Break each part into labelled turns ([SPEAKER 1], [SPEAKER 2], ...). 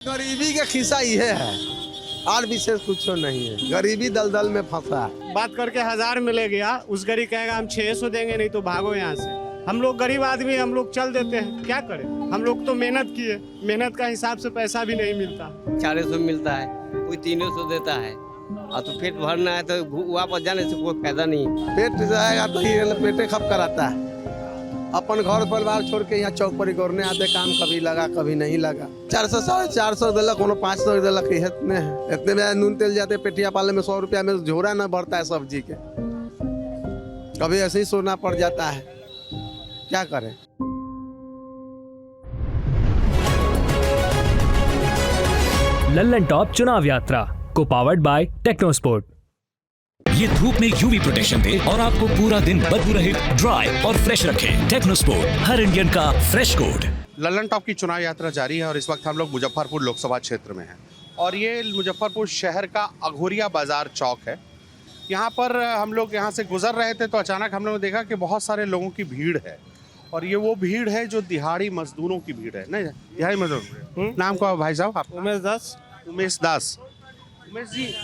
[SPEAKER 1] गरीबी के खिस्सा ये है और विशेष कुछ नहीं है। गरीबी दलदल में फंसा है।
[SPEAKER 2] बात करके 1000 मिलेगा, उस गरीब कहेगा हम 600 देंगे, नहीं तो भागो यहाँ से। हम लोग गरीब आदमी, हम लोग चल देते हैं, क्या करें। हम लोग तो मेहनत किए, मेहनत का हिसाब से पैसा भी नहीं मिलता।
[SPEAKER 3] 400 मिलता है, कोई 300 देता है, और तो पेट भरना है तो वापस जाने से कोई फायदा नहीं।
[SPEAKER 1] पेट जाएगा तो ये पेटे खप कराता है। अपन घर परिवार छोड़ के यहाँ चौक पर गौरने आते, काम कभी लगा कभी नहीं लगा। 400 450 दिलक, कोनो 500 दिलक, इतने में नून तेल जाते पेटिया पाले में 100 रुपया में झोरा न भरता है सब्जी के। कभी ऐसे ही सोना पड़ जाता है, क्या करें।
[SPEAKER 4] लल्लन टॉप चुनाव यात्रा को पावर्ड बाय टेक्नोस्पोर्ट।
[SPEAKER 5] ये धूप में यूवी प्रोटेक्शन दे और आपको पूरा दिन बदबू रहित, ड्राई और फ्रेश रखे। टेक्नोस्पोर्ट, हर इंडियन का फ्रेश कोड।
[SPEAKER 6] लल्लन टॉप की चुनाव यात्रा जारी है और इस वक्त हम लोग मुजफ्फरपुर लोकसभा क्षेत्र में हैं और ये मुजफ्फरपुर शहर का अघोरिया बाजार चौक है। यहाँ पर हम लोग यहाँ से गुजर रहे थे तो अचानक हम लोगों ने देखा कि बहुत सारे लोगों की भीड़ है और ये वो भीड़ है जो दिहाड़ी मजदूरों की भीड़ है। नहीं, दिहाड़ी मजदूर। नाम क्या है भाई साहब आप?
[SPEAKER 2] उमेश दास।
[SPEAKER 6] उमेश दास। उमेश जी,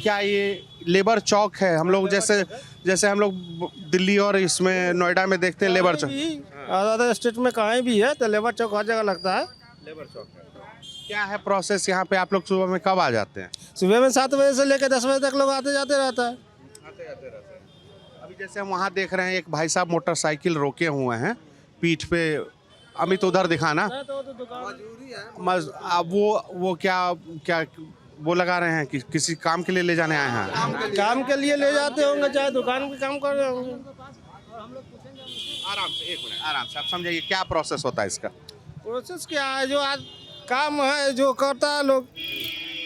[SPEAKER 6] क्या ये लेबर चौक है? हम लोग जैसे हम लोग दिल्ली और इसमें नोएडा में देखते हैं लेबर चौक।
[SPEAKER 2] ज़्यादा स्टेट में कहीं भी है तो लेबर चौक हर जगह लगता है।
[SPEAKER 6] लेबर चौक क्या है प्रोसेस यहाँ पे? आप लोग सुबह में कब आ जाते हैं?
[SPEAKER 2] सुबह में 7 बजे से लेकर 10 बजे तक लोग आते जाते रहता है।
[SPEAKER 6] अभी जैसे हम वहाँ देख रहे हैं एक भाई साहब मोटरसाइकिल रोके हुए हैं पीठ पे। अमित उधर दिखाना। अब वो क्या वो लगा रहे हैं कि किसी काम के लिए ले जाने आए हैं?
[SPEAKER 2] काम के लिए ले जाते होंगे, चाहे दुकान पे काम कर रहे होंगे।
[SPEAKER 6] आराम से, एक मिनट, आराम से आप समझाइए क्या प्रोसेस होता है इसका?
[SPEAKER 2] प्रोसेस क्या है, जो आज काम है जो करता है लोग,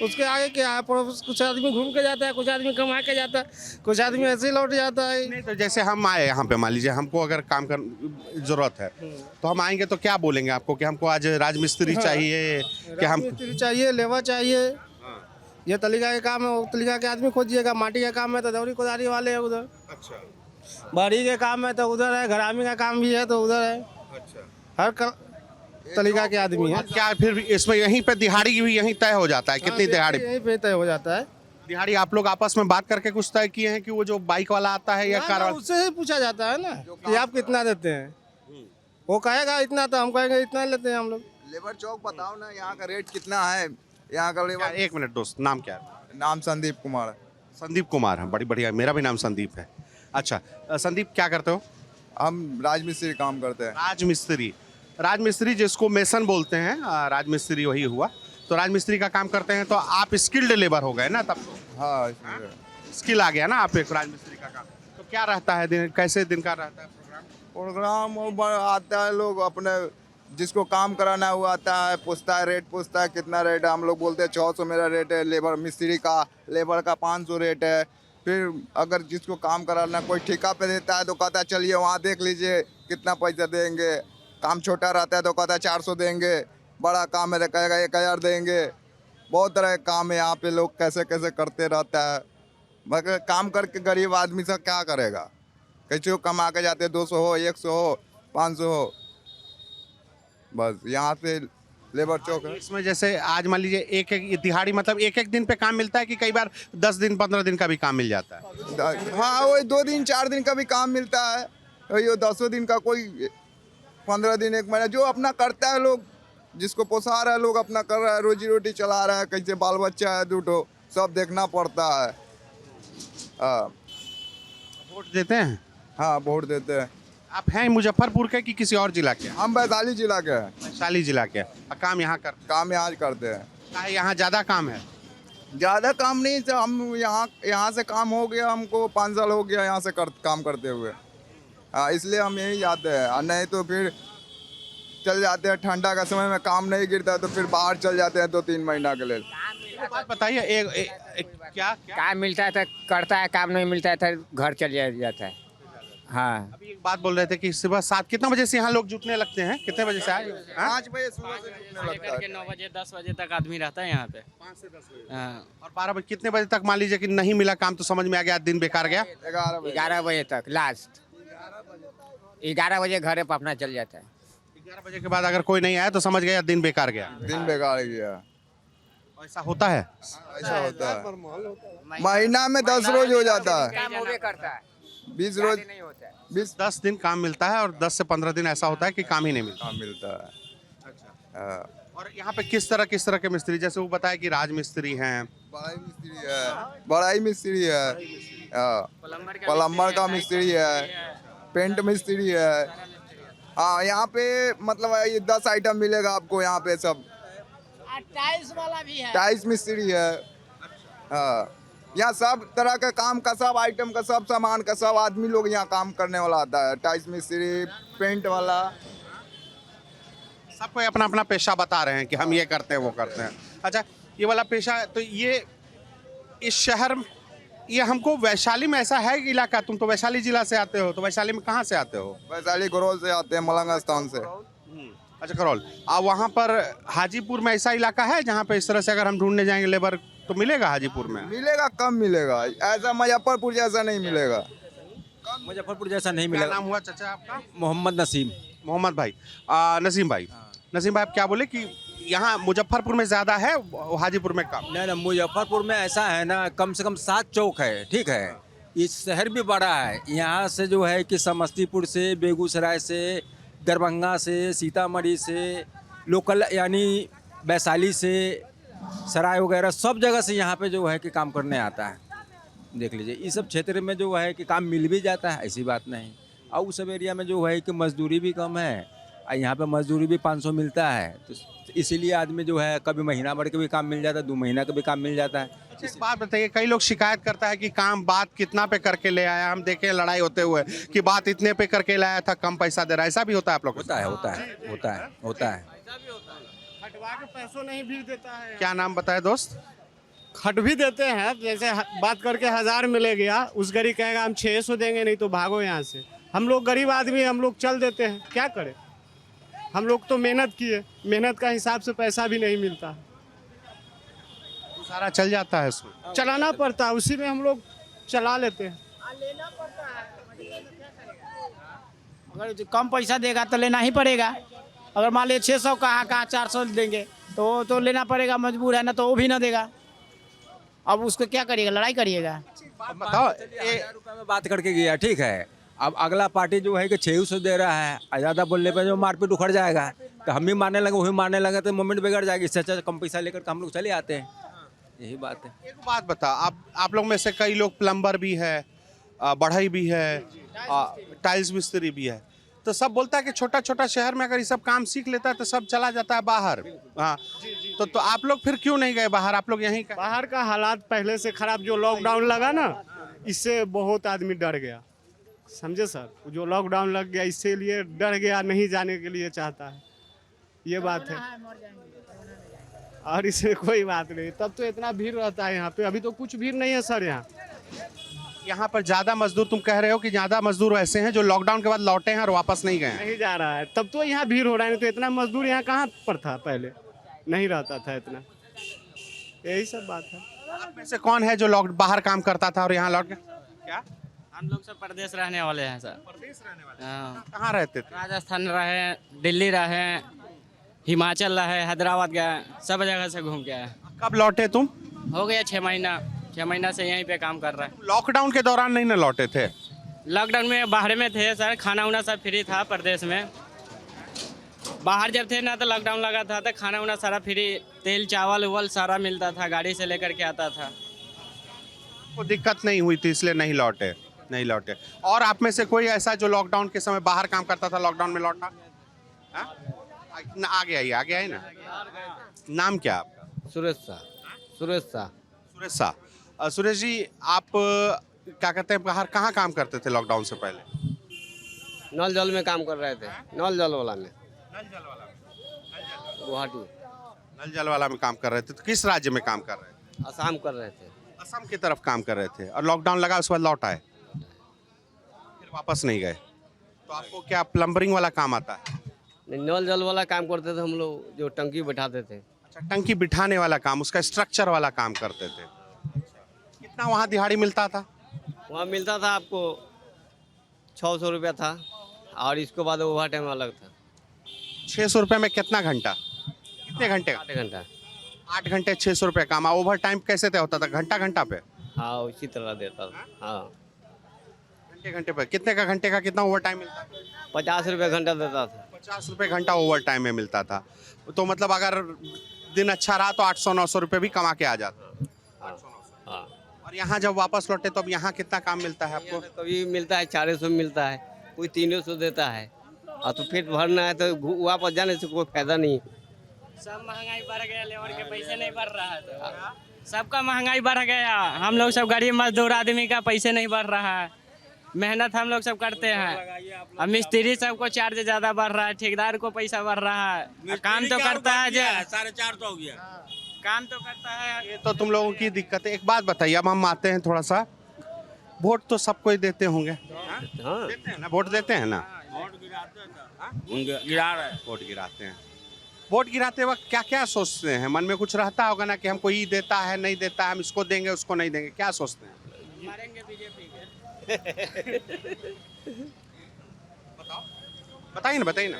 [SPEAKER 2] उसके आगे क्या है प्रोसेस। कुछ आदमी घूम के जाता है, कुछ आदमी कमा के जाता है, कुछ आदमी ऐसे ही लौट जाता है।
[SPEAKER 6] नहीं तो जैसे हम आए यहाँ पे, मान लीजिए हमको अगर काम कर जरूरत है तो हम आएंगे तो क्या बोलेंगे आपको कि हमको आज राजमिस्त्री चाहिए, कि हम
[SPEAKER 2] मिस्त्री चाहिए, लेबर चाहिए। ये तलीका के काम है, वो तलीका के आदमी खोजिएगा। माटी का काम है तो दौरी कोदारी वाले है उधर।
[SPEAKER 6] अच्छा।
[SPEAKER 2] बाड़ी के काम है तो उधर है, घरामी का काम भी है तो उधर है।
[SPEAKER 6] अच्छा।
[SPEAKER 2] हर तरीका के आदमी है।
[SPEAKER 6] क्या फिर इसमें यहीं पे दिहाड़ी भी यहीं तय हो जाता है? कितनी दिहाड़ी?
[SPEAKER 2] यहीं पे तय हो जाता है
[SPEAKER 6] दिहाड़ी। आप लोग आपस में बात करके कुछ तय किए हैं कि वो जो बाइक वाला आता है या कार वाला?
[SPEAKER 2] उससे ही पूछा जाता है ना कि आप कितना देते हैं। वो कहेगा इतना तो हम कहेंगे इतना लेते हैं हम लोग।
[SPEAKER 7] लेबर चौक बताओ ना, यहाँ का रेट कितना है? यहाँ का लेबर।
[SPEAKER 6] एक मिनट दोस्त, नाम क्या है?
[SPEAKER 7] नाम संदीप कुमार है।
[SPEAKER 6] संदीप कुमार है, बड़ी बढ़िया। मेरा भी नाम संदीप है। अच्छा संदीप, क्या करते हो?
[SPEAKER 7] हम राजमिस्त्री काम करते हैं।
[SPEAKER 6] राजमिस्त्री जिसको मेसन बोलते हैं, राजमिस्त्री वही हुआ। तो राजमिस्त्री का काम करते हैं तो आप स्किल्ड लेबर हो गए ना तब?
[SPEAKER 7] हाँ,
[SPEAKER 6] स्किल आ गया ना आप एक राजमिस्त्री का काम। तो क्या रहता है दिन, कैसे दिन का रहता है प्रोग्राम?
[SPEAKER 7] आता है, लोग अपने जिसको काम कराना है वो आता है, पूछता है, रेट पूछता है कितना रेट है। हम लोग बोलते हैं 600 मेरा रेट है। लेबर मिस्त्री का, लेबर का 500 रेट है। फिर अगर जिसको काम कराना कोई ठेका पे देता है तो कहता है चलिए वहाँ देख लीजिए कितना पैसा देंगे। काम छोटा रहता है तो कहता है 400 देंगे। बड़ा काम है तो कहेगा 1000 देंगे। बहुत तरह के काम है यहाँ पे, लोग कैसे कैसे करते रहता है। मगर काम करके गरीब आदमी से क्या करेगा? कैसे कमा के जाते, 200 हो, 100 हो, 500 हो, बस यहाँ से लेबर चौक है।
[SPEAKER 6] इसमें जैसे आज मान लीजिए एक दिहाड़ी, मतलब एक दिन पे काम मिलता है कि कई बार 10 दिन 15 दिन का भी काम मिल जाता है?
[SPEAKER 7] हाँ, वही 2 दिन 4 दिन का भी काम मिलता है। वही 10 दिन का, कोई 15 दिन, 1 महीना, जो अपना करता है। लोग जिसको पोसा रहा है, लोग अपना कर रहा है, रोजी रोटी चला रहा है। कैसे बाल बच्चा है, दूठो सब देखना पड़ता है। हाँ।
[SPEAKER 6] वोट देते हैं?
[SPEAKER 7] हाँ, वोट देते हैं।
[SPEAKER 6] आप हैं मुजफ्फरपुर के कि किसी और जिला के?
[SPEAKER 7] हम वैशाली जिला के हैं।
[SPEAKER 6] वैशाली जिला के। काम यहाँ
[SPEAKER 7] काम यहाँ करते हैं।
[SPEAKER 6] यहाँ ज़्यादा काम है?
[SPEAKER 7] ज़्यादा काम नहीं, तो हम यहाँ से काम हो गया, हमको 5 साल हो गया यहाँ से काम करते हुए। हाँ, इसलिए हम यहीं जाते हैं। और नहीं तो फिर चल जाते हैं, ठंडा का समय में काम नहीं गिरता तो फिर बाहर चल जाते हैं 2-3 महीना के लिए।
[SPEAKER 6] बात बताइए, क्या
[SPEAKER 8] काम मिलता है तो करता है, काम नहीं मिलता है तो घर चल जाता है। हाँ,
[SPEAKER 6] अभी एक बात बोल रहे थे कि सुबह 7 कितना बजे से यहाँ लोग जुटने लगते हैं? कितने बजे से आए?
[SPEAKER 7] 5 बजे सुबह से जुटने लगता है।
[SPEAKER 3] 9 बजे 10 बजे तक आदमी रहता है यहाँ पे।
[SPEAKER 6] 5 से 10 बजे।
[SPEAKER 3] हाँ,
[SPEAKER 6] और 12 बजे कितने बजे तक मान लीजिए कि नहीं मिला काम तो समझ में आ गया दिन बेकार गया?
[SPEAKER 8] 11 बजे तक लास्ट। 11 बजे घरे पर अपना चल जाता है।
[SPEAKER 6] 11 बजे के बाद अगर कोई नहीं आया तो समझ गया दिन बेकार गया।
[SPEAKER 7] दिन बेकार गया।
[SPEAKER 6] ऐसा होता है?
[SPEAKER 7] ऐसा होता है, महीना में 10 रोज हो जाता है,
[SPEAKER 8] काम होबे करता है,
[SPEAKER 7] 20 रोज
[SPEAKER 8] नहीं होता है।
[SPEAKER 7] 20
[SPEAKER 6] 10 दिन काम मिलता है और 10 से 15 दिन ऐसा होता है कि काम ही नहीं मिलता।
[SPEAKER 7] काम मिलता है। हाँ।
[SPEAKER 6] और यहाँ पे किस तरह के मिस्त्री, जैसे वो बताया कि राज मिस्त्री हैं,
[SPEAKER 7] बढ़ाई मिस्त्री है, हाँ, प्लम्बर का मिस्त्री है, पेंट मिस्त्री है। हाँ, यहाँ पे मतलब ये 10 आइटम मिलेगा आपको यहाँ पे सब।
[SPEAKER 9] टाइल्स वाला भी है,
[SPEAKER 7] टाइल्स मिस्त्री है। हाँ, यहाँ सब तरह का काम का, सब आइटम का, सब सामान का, सब आदमी लोग यहाँ काम करने वाला आता है। टाइल्स मिस्त्री, पेंट वाला,
[SPEAKER 6] सबको अपना अपना पेशा बता रहे हैं कि हम ये करते हैं वो करते हैं। अच्छा, ये वाला पेशा, तो ये इस शहर, ये हमको वैशाली में ऐसा है कि इलाका, तुम तो वैशाली जिला से आते हो, तो वैशाली में कहाँ से आते हो?
[SPEAKER 7] वैशाली गरोल से आते हैं, मलंग स्थान से।
[SPEAKER 6] अच्छा, करौल। वहाँ पर हाजीपुर में ऐसा इलाका है जहाँ पे इस तरह से अगर हम ढूंढने जाएंगे लेबर तो मिलेगा? हाजीपुर में
[SPEAKER 7] मिलेगा, कम मिलेगा, ऐसा मुजफ्फरपुर जैसा नहीं मिलेगा।
[SPEAKER 10] मुजफ्फरपुर जैसा नहीं
[SPEAKER 6] क्या
[SPEAKER 10] मिलेगा।
[SPEAKER 6] नाम हुआ चाचा आपका?
[SPEAKER 10] मोहम्मद नसीम।
[SPEAKER 6] मोहम्मद भाई। नसीम भाई, नसीम भाई आप क्या बोले कि यहाँ मुजफ्फरपुर में ज्यादा है, हाजीपुर में कम?
[SPEAKER 10] नहीं, मुजफ्फरपुर में ऐसा है ना, कम से कम 7 चौक है, ठीक है। इस शहर भी बड़ा है, यहाँ से जो है कि समस्तीपुर से, बेगूसराय से, दरभंगा से, सीतामढ़ी से, लोकल यानी वैशाली से, सराय वगैरह सब जगह से यहाँ पे जो है कि काम करने आता है। देख लीजिए, इस सब क्षेत्र में जो है कि काम मिल भी जाता है, ऐसी बात नहीं। और उस सब एरिया में जो है कि मजदूरी भी कम है, और यहाँ पे मजदूरी भी 500 मिलता है, तो इसीलिए आदमी जो है कभी महीना भर के भी काम मिल जाता है, 2 महीना का भी काम मिल जाता है।
[SPEAKER 6] एक बात बताइए, कई लोग शिकायत करता है कि काम बात कितना पे करके ले आया, हम देखे लड़ाई होते हुए कि बात इतने पे करके लाया था, कम पैसा दे रहा है, ऐसा भी होता है आप लोग?
[SPEAKER 10] होता है, होता है, होता है, होता है।
[SPEAKER 2] खटवा के पैसों नहीं भी देता है।
[SPEAKER 6] क्या नाम बताए दोस्त?
[SPEAKER 2] खट भी देते हैं, जैसे बात करके 1000 मिले गया, उस गरीब कहेगा हम 600 देंगे, नहीं तो भागो यहाँ से। हम लोग गरीब आदमी, हम लोग चल देते हैं, क्या करें? हम लोग तो मेहनत किए, मेहनत का हिसाब से पैसा भी नहीं मिलता,
[SPEAKER 6] तो सारा चल जाता है उसमें,
[SPEAKER 2] चलाना पड़ता है, उसी में हम लोग चला लेते हैं।
[SPEAKER 9] अगर कम पैसा देगा तो लेना ही पड़ेगा। अगर मान लीजिए 600 कहा 400 देंगे तो लेना पड़ेगा, मजबूर है ना, तो वो भी ना देगा। अब उसको क्या करिएगा, लड़ाई करिएगा?
[SPEAKER 6] बताओ।
[SPEAKER 10] 1000 रुपये में बात करके गया, ठीक है। अब अगला पार्टी जो है कि 600 दे रहा है, ज़्यादा बोलने पे जो मारपीट उखड़ जाएगा, तो हम भी मारने लगे, वही मारने लगे, तो मोमेंट बिगड़ जाएगी। इससे अच्छा कम पैसा लेकर हम लोग चले आते हैं, यही बात है।
[SPEAKER 6] एक बात बता, आप लोग में से कई लोग प्लम्बर भी है, बढ़ई भी है, टाइल्स मिस्त्री भी है, तो सब बोलता है कि छोटा छोटा शहर में अगर ये सब काम सीख लेता है तो सब चला जाता है बाहर। हाँ, तो आप लोग फिर क्यों नहीं गए बाहर? आप लोग यहीं का?
[SPEAKER 2] बाहर का हालात पहले से खराब, जो लॉकडाउन लगा ना, इससे बहुत आदमी डर गया, समझे सर? जो लॉकडाउन लग गया, इससे लिए डर गया, नहीं जाने के लिए चाहता है, ये बात है। और इसमें कोई बात नहीं, तब तो इतना भीड़ रहता है यहाँ पे, अभी तो कुछ भीड़ नहीं है सर।
[SPEAKER 6] यहाँ पर ज्यादा मजदूर, तुम कह रहे हो कि ज्यादा मजदूर ऐसे हैं जो लॉकडाउन के बाद लौटे हैं और वापस नहीं गए हैं?
[SPEAKER 2] नहीं जा रहा है, तब तो यहाँ भीड़ हो रहा है, नहीं तो इतना मजदूर यहाँ कहाँ पर था, पहले नहीं रहता था इतना, यही सब बात है।
[SPEAKER 6] आप में से कौन है जो बाहर काम करता था और यहाँ लौट गए? क्या?
[SPEAKER 11] हम लोग सब प्रदेश रहने वाले हैं सर।
[SPEAKER 6] प्रदेश रहने वाले?
[SPEAKER 11] हाँ।
[SPEAKER 6] कहाँ रहते थे?
[SPEAKER 11] राजस्थान रहे, दिल्ली रहे, हिमाचल रहे, हैदराबाद गए, सब जगह से घूम के आए।
[SPEAKER 6] कब लौटे तुम?
[SPEAKER 11] हो गया 6 महीना से यहीं पे काम कर रहे हैं।
[SPEAKER 6] लॉकडाउन के दौरान नहीं ना लौटे थे?
[SPEAKER 11] लॉकडाउन में बाहर में थे सर, खाना उना सब फ्री था प्रदेश में। बाहर जब थे ना तो लॉकडाउन लगा था, तो खाना उना सारा फ्री, तेल चावल उवल सारा मिलता था, गाड़ी से लेकर के आता था।
[SPEAKER 6] को दिक्कत नहीं हुई थी इसलिए नहीं लौटे। और आप में से कोई ऐसा जो लॉकडाउन के समय बाहर काम करता था, लॉकडाउन में लौटा? आगे आइए ना। नाम क्या आपका?
[SPEAKER 3] सुरेश शाह।
[SPEAKER 6] सुरेश जी, आप क्या कहते हैं, बाहर कहाँ काम करते थे लॉकडाउन से पहले?
[SPEAKER 3] नल जल में काम कर रहे थे, नल जल वाला में, गुवाहाटी।
[SPEAKER 6] नल जल वाला में काम कर रहे थे, तो किस राज्य में काम कर रहे थे?
[SPEAKER 3] असम कर रहे थे।
[SPEAKER 6] असम की तरफ काम कर रहे थे, और लॉकडाउन लगा उसके बाद लौट आए, फिर वापस नहीं गए। तो आपको क्या प्लम्बरिंग वाला काम आता है?
[SPEAKER 3] नल जल वाला काम करते थे हम लोग, जो टंकी बैठाते थे।
[SPEAKER 6] अच्छा, टंकी बिठाने वाला काम, उसका स्ट्रक्चर वाला काम करते थे। कितना वहाँ दिहाड़ी मिलता था?
[SPEAKER 3] वहाँ मिलता था आपको 600 रुपया था, और इसके बाद ओवर टाइम अलग था।
[SPEAKER 6] 600 रुपये में कितना घंटा? कितने घंटे?
[SPEAKER 3] 8 घंटा।
[SPEAKER 6] 8 घंटे 600 रुपये काम। ओवर टाइम कैसे तय होता था? घंटा घंटा पे?
[SPEAKER 3] हाँ उसी तरह देता था। हाँ
[SPEAKER 6] घंटे घंटे पे कितने का, घंटे का कितना ओवर टाइम मिलता?
[SPEAKER 3] 50 रुपये घंटा देता था।
[SPEAKER 6] 50 रुपये घंटा ओवर टाइम में मिलता था। तो मतलब अगर दिन अच्छा रहा तो 800-900 रुपये भी कमा के आ जाता।
[SPEAKER 3] हाँ
[SPEAKER 6] और यहाँ जब वापस लौटे तो अब यहाँ कितना काम मिलता है आपको?
[SPEAKER 3] कभी मिलता है 400 मिलता है, कोई 300 देता है। और तो पेट भरना है तो वापस जाने से कोई फायदा नहीं।
[SPEAKER 11] सब महंगाई बढ़ गया, लेबर के पैसे नहीं बढ़ रहा है तो सबका महंगाई बढ़ गया। हम लोग सब गरीब मजदूर आदमी का पैसे नहीं बढ़ रहा है। मेहनत हम लोग सब करते हैं। अब मिस्त्री सबको चार्ज ज्यादा बढ़ रहा है, ठेकेदार को पैसा बढ़ रहा है। काम तो करता है,
[SPEAKER 10] 450 हो गया।
[SPEAKER 11] काम तो करता है।
[SPEAKER 6] ये तो तुम लोगों की दिक्कत है। एक बात बताइए, अब हम आते हैं थोड़ा सा, वोट तो सबको ही देते होंगे?
[SPEAKER 3] हाँ
[SPEAKER 6] देते हैं ना, वोट देते हैं ना?
[SPEAKER 10] गिरा रहे हैं।
[SPEAKER 6] वोट गिराते हैं। वोट गिराते वक्त क्या क्या सोचते हैं? मन में कुछ रहता होगा ना कि हमको ये देता है, नहीं देता है, हम इसको देंगे उसको नहीं देंगे, क्या सोचते हैं?
[SPEAKER 11] मारेंगे बीजेपी के।
[SPEAKER 6] बताइए ना।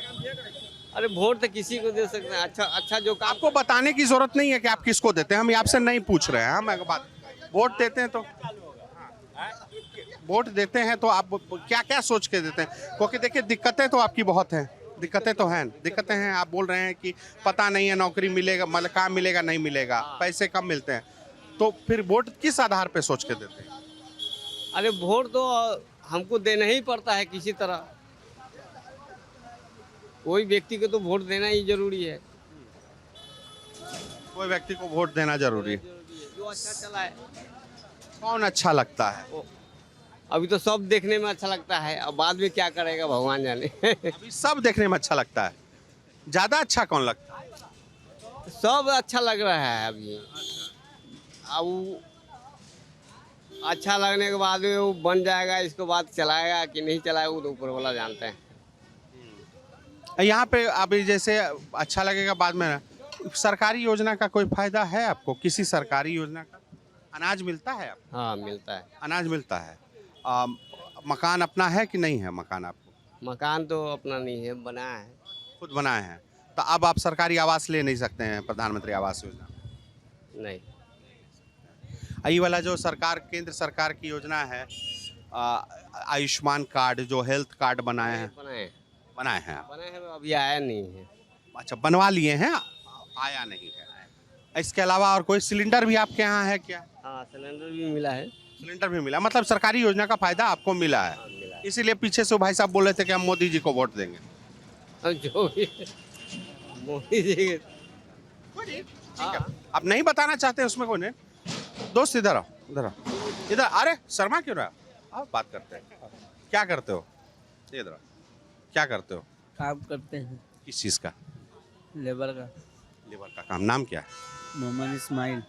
[SPEAKER 3] अरे वोट तो किसी को दे सकते हैं। अच्छा जो काम।
[SPEAKER 6] आपको बताने की जरूरत नहीं है कि आप किसको देते हैं, हम आपसे नहीं पूछ रहे हैं। हम एक बात, वोट देते हैं तो वोट देते हैं तो आप क्या क्या सोच के देते हैं? क्योंकि देखिए दिक्कतें तो आपकी बहुत हैं, दिक्कतें तो हैं, दिक्कतें हैं। आप बोल रहे हैं कि पता नहीं है नौकरी मिलेगा, मतलब काम मिलेगा नहीं मिलेगा, पैसे कम मिलते हैं, तो फिर वोट किस आधार पे सोच के देते हैं?
[SPEAKER 3] अरे वोट तो हमको देना ही पड़ता है किसी तरह। कोई व्यक्ति को तो वोट देना ही जरूरी है।
[SPEAKER 6] कोई व्यक्ति को वोट देना जरूरी है।
[SPEAKER 3] जो अच्छा चला है।
[SPEAKER 6] कौन अच्छा लगता है?
[SPEAKER 3] अभी तो सब देखने में अच्छा लगता है, अब बाद में क्या करेगा भगवान जाने।
[SPEAKER 6] अभी सब देखने में अच्छा लगता है। ज्यादा अच्छा कौन लगता है?
[SPEAKER 3] सब अच्छा लग रहा है अभी। अब अच्छा लगने के बाद में वो बन जाएगा, इसके बाद चलाएगा कि नहीं चलाएगा वो तो ऊपर वाला जानते हैं।
[SPEAKER 6] यहाँ पे अभी जैसे अच्छा लगेगा बाद में, सरकारी योजना का कोई फायदा है आपको? किसी सरकारी योजना का अनाज मिलता है आपको?
[SPEAKER 3] हाँ मिलता है।
[SPEAKER 6] अनाज मिलता है। मकान अपना है कि नहीं है मकान आपको?
[SPEAKER 3] मकान तो अपना नहीं है, बनाया है।
[SPEAKER 6] खुद बनाए हैं। तो अब आप सरकारी आवास ले नहीं सकते हैं, प्रधानमंत्री आवास योजना?
[SPEAKER 3] नहीं।
[SPEAKER 6] ये वाला जो सरकार, केंद्र सरकार की योजना है, आयुष्मान कार्ड, जो हेल्थ कार्ड बनाए हैं आप?
[SPEAKER 3] बनाए हैं, अभी आया नहीं है।
[SPEAKER 6] अच्छा, बनवा लिए हैं, आया नहीं है। इसके अलावा और कोई सिलेंडर भी आपके यहाँ है क्या?
[SPEAKER 3] हाँ सिलेंडर भी मिला है।
[SPEAKER 6] सिलेंडर भी मिला, मतलब सरकारी योजना का फायदा आपको मिला है। इसीलिए पीछे से भाई साहब बोल रहे थे कि हम मोदी जी को वोट देंगे।
[SPEAKER 3] जो भी मोदी जी
[SPEAKER 6] ठीक है, आप नहीं बताना चाहते उसमें कोई नहीं। दोस्त इधर आओ, इधर। अरे शर्मा क्यों रहा? आप बात करते हैं। क्या करते हो? इधर क्या करते हो?
[SPEAKER 9] काम करते हैं
[SPEAKER 6] किस चीज़ का?
[SPEAKER 9] लेबर का।
[SPEAKER 6] लेबर का काम। नाम क्या है?
[SPEAKER 9] मोहम्मद इस्माइल।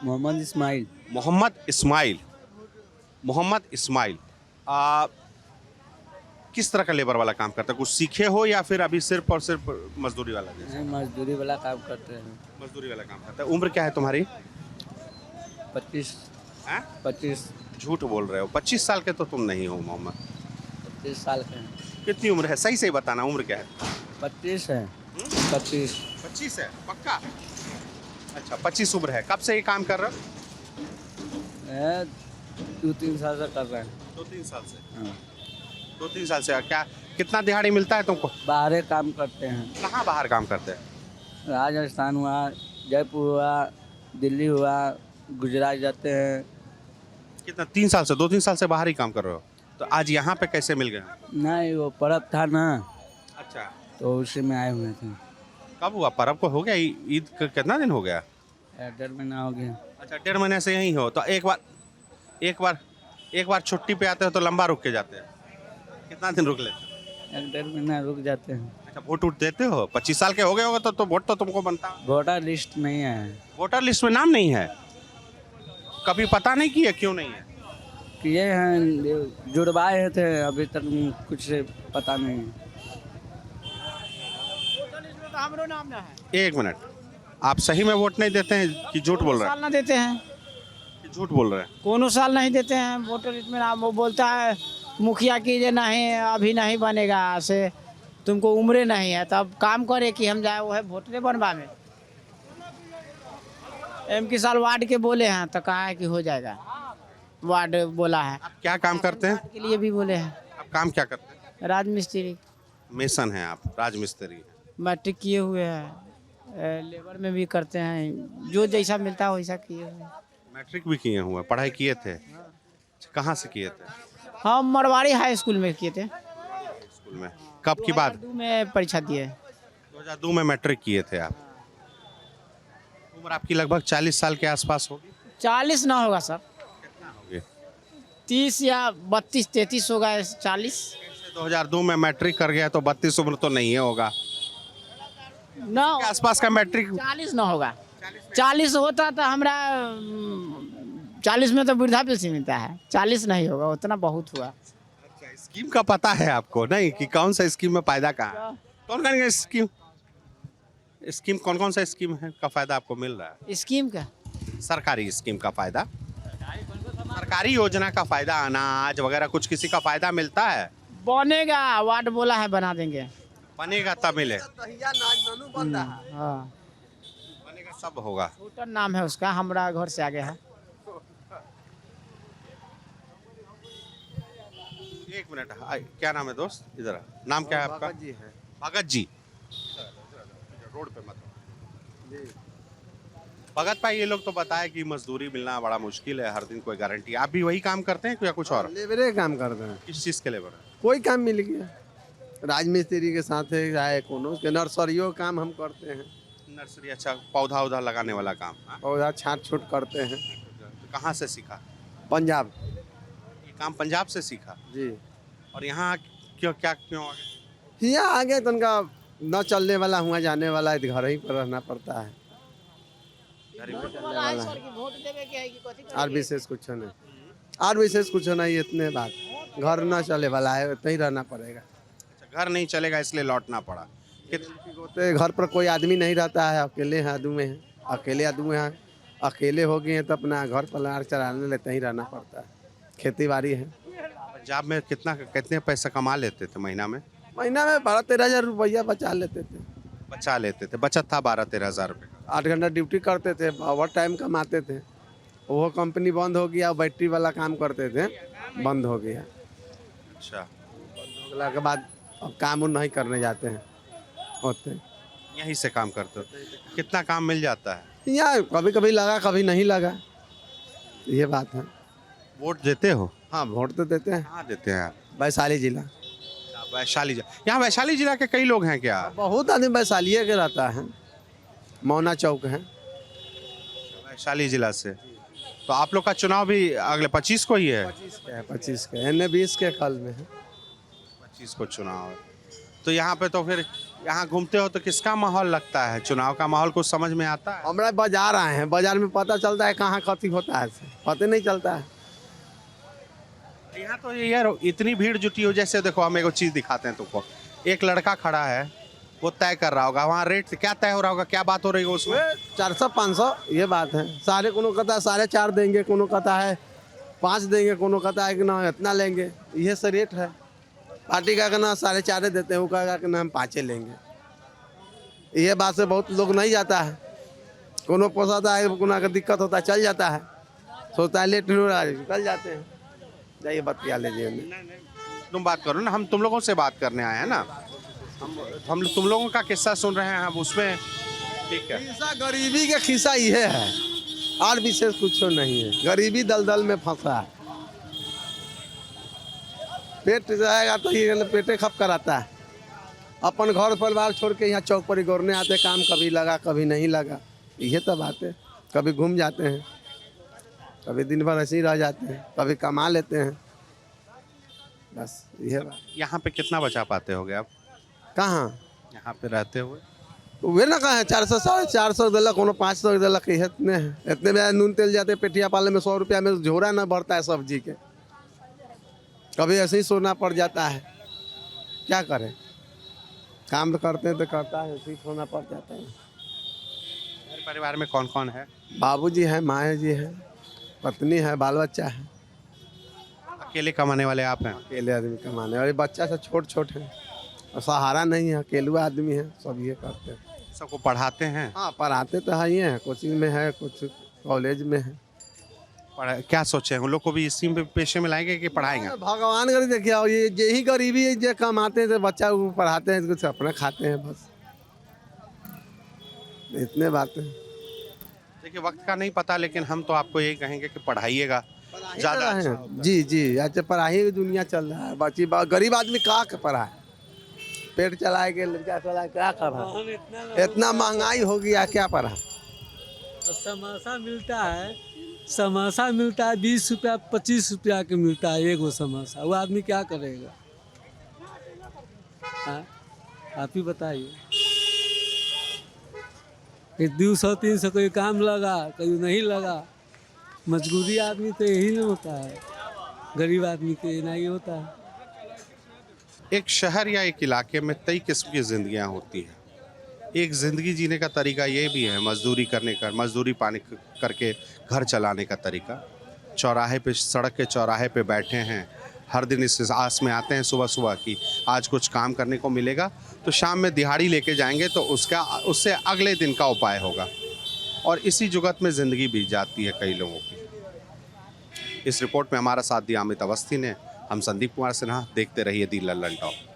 [SPEAKER 9] मोहम्मद इस्माइल।
[SPEAKER 6] मोहम्मद इस्माइल। मोहम्मद इस्माइल किस तरह का लेबर वाला काम करते हैं? कुछ सीखे हो या फिर अभी सिर्फ और सिर्फ मजदूरी वाला?
[SPEAKER 9] नहीं, मजदूरी वाला काम करते हैं।
[SPEAKER 6] मजदूरी वाला काम करते हैं। उम्र क्या है तुम्हारी?
[SPEAKER 9] 25। 25।
[SPEAKER 6] झूठ बोल रहे हो, 25 साल के तो तुम नहीं हो मोहम्मद।
[SPEAKER 9] 25 साल के हैं।
[SPEAKER 6] कितनी उम्र है? सही से बताना, उम्र क्या है?
[SPEAKER 9] 25 है। 25।
[SPEAKER 6] 25 है पक्का? अच्छा 25 उम्र है। कब से ये काम कर रहे हो?
[SPEAKER 9] 2-3 साल से कर रहे हैं।
[SPEAKER 6] 2-3 साल से?
[SPEAKER 9] हाँ।
[SPEAKER 6] 2-3 साल से। क्या कितना दिहाड़ी मिलता है तुमको?
[SPEAKER 9] बाहर काम करते हैं।
[SPEAKER 6] कहाँ बाहर काम करते हैं?
[SPEAKER 9] राजस्थान हुआ, जयपुर हुआ, दिल्ली हुआ, गुजरात जाते हैं।
[SPEAKER 6] कितना? 3 साल से? 2-3 साल से बाहर ही काम कर रहे हो? तो आज यहाँ पे कैसे मिल गए?
[SPEAKER 9] नहीं, वो पर्व था ना।
[SPEAKER 6] अच्छा, तो
[SPEAKER 9] उसी में आए हुए थे।
[SPEAKER 6] कब हुआ पर्व? को हो गया ईद का कितना दिन हो गया?
[SPEAKER 9] 1.5 महीना हो गया।
[SPEAKER 6] अच्छा, 1.5 महीने से यहीं हो। तो एक बार छुट्टी पे आते हो तो लंबा रुक के जाते हैं? कितना दिन रुक लेते हैं?
[SPEAKER 9] 1.5 महीना रुक जाते हैं।
[SPEAKER 6] अच्छा, वोट उठ देते हो? 25 साल के हो गए होगे तो वोट तो तुमको बनता।
[SPEAKER 9] वोटर लिस्ट नहीं है।
[SPEAKER 6] वोटर लिस्ट में नाम नहीं है? कभी पता नहीं किया क्यों नहीं है?
[SPEAKER 9] किए हैं, जुड़वाए थे, अभी तक कुछ पता नहीं है।
[SPEAKER 2] हमरो नाम ना है।
[SPEAKER 6] एक मिनट, आप सही में वोट नहीं देते हैं कि झूठ बोल रहे हैं?
[SPEAKER 2] साल ना देते हैं।
[SPEAKER 6] कि झूठ बोल रहे हैं?
[SPEAKER 2] कोनो साल नहीं देते हैं वोटर लिस्ट में नाम। वो बोलता है मुखिया की जे नहीं, अभी नहीं बनेगा, से तुमको उम्र नहीं है, तब काम करे कि हम जाए वो है वोटरे बनवा में।
[SPEAKER 9] की साल वार्ड के बोले हैं तो कहा है कि हो जाएगा, वार्ड बोला है।
[SPEAKER 6] आप क्या काम करते हैं?
[SPEAKER 9] के लिए भी बोले हैं।
[SPEAKER 6] आप काम क्या करते हैं?
[SPEAKER 9] राजमिस्त्री,
[SPEAKER 6] मेसन हैं आप, राजमिस्त्री हैं।
[SPEAKER 9] मैट्रिक किए हुए हैं, लेबर में भी करते हैं, जो जैसा मिलता है वैसा किए हुए हैं।
[SPEAKER 6] मैट्रिक भी किए हुए, पढ़ाई किए थे? कहाँ से किए थे?
[SPEAKER 9] हम मरवाड़ी हाई स्कूल में किए थे।
[SPEAKER 6] स्कूल में कब की बात?
[SPEAKER 9] 2002 में परीक्षा दिए।
[SPEAKER 6] 2002 में मैट्रिक किए थे आप। उम्र आपकी लगभग 40 साल के आसपास होगी।
[SPEAKER 9] 40 ना होगा सर,
[SPEAKER 6] होगी।
[SPEAKER 9] 30 या 32-33 होगा। 40
[SPEAKER 6] 2002 में मैट्रिक कर गया तो 32 उम्र तो नहीं है होगा
[SPEAKER 9] ना,
[SPEAKER 6] के आसपास का मैट्रिक।
[SPEAKER 9] 40 ना होगा। 40 होता तो हमरा 40 में तो वृद्धा पेंशन मिलता है, 40 नहीं होगा, उतना बहुत हुआ।
[SPEAKER 6] स्कीम का पता है आपको नहीं कि कौन सा स्कीम में फायदा कहाँ है? कौन कौन स्कीम कौन कौन सा स्कीम है का फायदा आपको मिल रहा है?
[SPEAKER 9] स्कीम का
[SPEAKER 6] सरकारी स्कीम का फायदा, सरकारी योजना का फायदा, अनाज वगैरह कुछ किसी का फायदा मिलता है?
[SPEAKER 9] बनेगा, वार्ड बोला है बना देंगे।
[SPEAKER 6] बनेगा तब मिले।
[SPEAKER 9] हाँ,
[SPEAKER 6] बनेगा सब होगा।
[SPEAKER 9] छोटा नाम है उसका, हमारा घर से आगे है।
[SPEAKER 6] एक मिनट, क्या नाम है दोस्त? इधर आ। नाम क्या है आपका?
[SPEAKER 1] भगत जी है।
[SPEAKER 6] भगत जी, रोड पे मत। भगत भाई, ये लोग तो बताए कि मजदूरी मिलना बड़ा मुश्किल है, हर दिन कोई गारंटी। आप भी वही काम करते हैं या कुछ और?
[SPEAKER 1] लेबरे काम करते हैं।
[SPEAKER 6] किस चीज़ के लेबर है?
[SPEAKER 1] कोई काम मिल गया, राजमिस्त्री के साथ है, चाहे कोनो के नर्सरियों काम हम करते हैं।
[SPEAKER 6] नर्सरी, अच्छा, पौधा उधा लगाने वाला काम। हाँ?
[SPEAKER 1] पौधा छाट छूट करते हैं।
[SPEAKER 6] तो कहाँ से सीखा
[SPEAKER 1] पंजाब
[SPEAKER 6] ये काम? पंजाब से सीखा
[SPEAKER 1] जी।
[SPEAKER 6] और यहाँ क्यों आ गए?
[SPEAKER 1] यहाँ आगे तो उनका न चलने वाला, हुआ जाने वाला है, घर ही पर रहना पड़ता है। और विशेष कुछ नहीं, और विशेष कुछ नहीं, इतने बात। घर न चले वाला है, इतना ही रहना पड़ेगा।
[SPEAKER 6] अच्छा, घर नहीं चलेगा इसलिए लौटना पड़ा।
[SPEAKER 1] घर पर कोई आदमी नहीं रहता है, अकेले आदमी हैं, अकेले आदमी हैं, अकेले हो गए हैं तो अपना घर परिवार चलाने लेते ही रहना पड़ता है। खेती बाड़ी है।
[SPEAKER 6] पंजाब में कितने पैसा कमा लेते थे महीना में?
[SPEAKER 1] महीना में 12-13 हज़ार रुपया बचा लेते थे।
[SPEAKER 6] बचा लेते थे, बचत था 12-13 हज़ार रुपये।
[SPEAKER 1] 8 घंटा ड्यूटी करते थे, ओवर टाइम कमाते थे। वो कंपनी बंद हो गया, बैटरी वाला काम करते थे, बंद हो गया।
[SPEAKER 6] अच्छा,
[SPEAKER 1] होने के बाद अब काम नहीं करने जाते हैं, होते
[SPEAKER 6] यहीं से काम करते हो? कितना काम मिल जाता है?
[SPEAKER 1] यहाँ कभी कभी लगा, कभी नहीं लगा, ये बात है।
[SPEAKER 6] वोट देते हो?
[SPEAKER 1] हाँ, वोट तो देते हैं।
[SPEAKER 6] कहाँ देते हैं आप?
[SPEAKER 1] वैशाली जिला।
[SPEAKER 6] वैशाली जिला। यहाँ वैशाली जिला के कई लोग हैं क्या?
[SPEAKER 1] बहुत आदमी वैशाली के रहता है, मौना चौक है।
[SPEAKER 6] वैशाली जिला से। तो आप लोग का चुनाव भी अगले 25 को ही है?
[SPEAKER 1] 25 के एने 20 के कल में है।
[SPEAKER 6] 25 को चुनाव है। तो यहाँ पे तो फिर यहाँ घूमते हो तो किसका माहौल लगता है? चुनाव का माहौल कुछ समझ में आता है?
[SPEAKER 1] हमारा बाजार आए हैं, बाजार में पता चलता है कहाँ कथी होता है, पता नहीं चलता है।
[SPEAKER 6] यहाँ तो ये यार इतनी भीड़ जुटी हो, जैसे देखो हम एक चीज़ दिखाते हैं तुमको। एक लड़का खड़ा है, वो तय कर रहा होगा, वहाँ रेट क्या तय हो रहा होगा, क्या बात हो रही है उसमें? 400-500
[SPEAKER 1] ये बात है। सारे कोनो कहता है 4.5 देंगे, कोनो कहता है 5 देंगे, कोनो कहता है कि ना इतना लेंगे। ये से रेट है। पार्टी का कहना 4.5 देते हैं, वो कहेगा कि ना हम 5 लेंगे। ये बात से बहुत लोग नहीं जाता है। कोनो पोसाता है, कोनो का दिक्कत होता है, चल जाता है, सोचता है लेट हो रहा है, निकल जाते हैं। जाइए बतिया लीजिए।
[SPEAKER 6] तुम बात करो ना, हम तुम लोगों से बात करने आए हैं ना। हम तुम लोगों का किस्सा सुन रहे हैं हम, उसमें ठीक है।
[SPEAKER 1] खिस्सा गरीबी के खिस्सा ये है, और विशेष कुछ नहीं है। गरीबी दलदल में फंसा है। पेट जाएगा तो ये पेटे खप कराता है। अपन घर परिवार छोड़ के यहाँ चौक पर गौरने आते, काम कभी लगा कभी नहीं लगा, ये तो बात है। कभी घूम जाते हैं, कभी दिन भर ऐसे ही रह जाते हैं, कभी कमा लेते हैं, बस ये बात।
[SPEAKER 6] यहाँ पे कितना बचा पाते होगे आप?
[SPEAKER 1] कहाँ
[SPEAKER 6] यहाँ पे रहते हुए?
[SPEAKER 1] वे ना कहाँ 400-450 दिलक, कोनो 500 दिलक, इतने हैं। इतने में नून तेल जाते पेटिया पाले में 100 रुपया में झोरा ना भरता है सब्जी के। कभी ऐसे ही सोना पड़ जाता है, क्या करें, काम तो करते हैं तो करता है, ऐसे ही सोना पड़ जाता है।
[SPEAKER 6] परिवार में कौन कौन है?
[SPEAKER 1] बाबूजी है, माँ जी है, पत्नी है, बाल बच्चा है।
[SPEAKER 6] अकेले कमाने वाले आप हैं?
[SPEAKER 1] अकेले आदमी कमाने, और बच्चा सब छोट छोट है, और सहारा नहीं है, अकेलुआ आदमी है, सब ये करते हैं।
[SPEAKER 6] सबको पढ़ाते हैं?
[SPEAKER 1] हाँ पढ़ाते तो है ही हैं, कोचिंग में है, कुछ कॉलेज में है।
[SPEAKER 6] क्या सोचे हैं उन लोग को भी इसी पेशे में लाएंगे कि पढ़ाएंगे?
[SPEAKER 1] भगवान कर देखिए, और ये यही गरीबी है, जो कमाते हैं तो बच्चा को पढ़ाते हैं, कुछ अपना खाते हैं, बस इतने बातें।
[SPEAKER 6] देखिए वक्त का नहीं पता, लेकिन हम तो आपको यही कहेंगे कि पढ़ाइएगा ज़्यादा अच्छा होता है।
[SPEAKER 1] जी जी, अच्छा पढ़ाई की दुनिया चल रहा है, बच्ची गरीब आदमी कहाँ के पढ़ा है, पेट चलाए के लड़का चलाए क्या कर रहा है, इतना महंगाई हो गया, क्या पढ़ा।
[SPEAKER 12] समोसा मिलता है 20 रुपया 25 रुपया के मिलता है एक वो समोसा, वो आदमी क्या करेगा? हाँ आप ही बताइए। 200-300 कोई काम लगा, कोई नहीं लगा, मजबूरी आदमी तो यही नहीं होता है, गरीब आदमी के नहीं होता है।
[SPEAKER 6] एक शहर या एक इलाके में कई किस्म की जिंदगियां होती हैं। एक ज़िंदगी जीने का तरीका ये भी है मजदूरी करने का, मजदूरी पाने करके घर चलाने का तरीका। चौराहे पे, सड़क के चौराहे पे बैठे हैं, हर दिन इस आस में आते हैं सुबह सुबह कि आज कुछ काम करने को मिलेगा, तो शाम में दिहाड़ी लेके जाएंगे तो उससे अगले दिन का उपाय होगा, और इसी जुगत में ज़िंदगी बीत जाती है कई लोगों की। इस रिपोर्ट में हमारा साथ दिया अमित अवस्थी ने। हम संदीप कुमार सिन्हा, देखते रहिए दी लल्लन टॉप।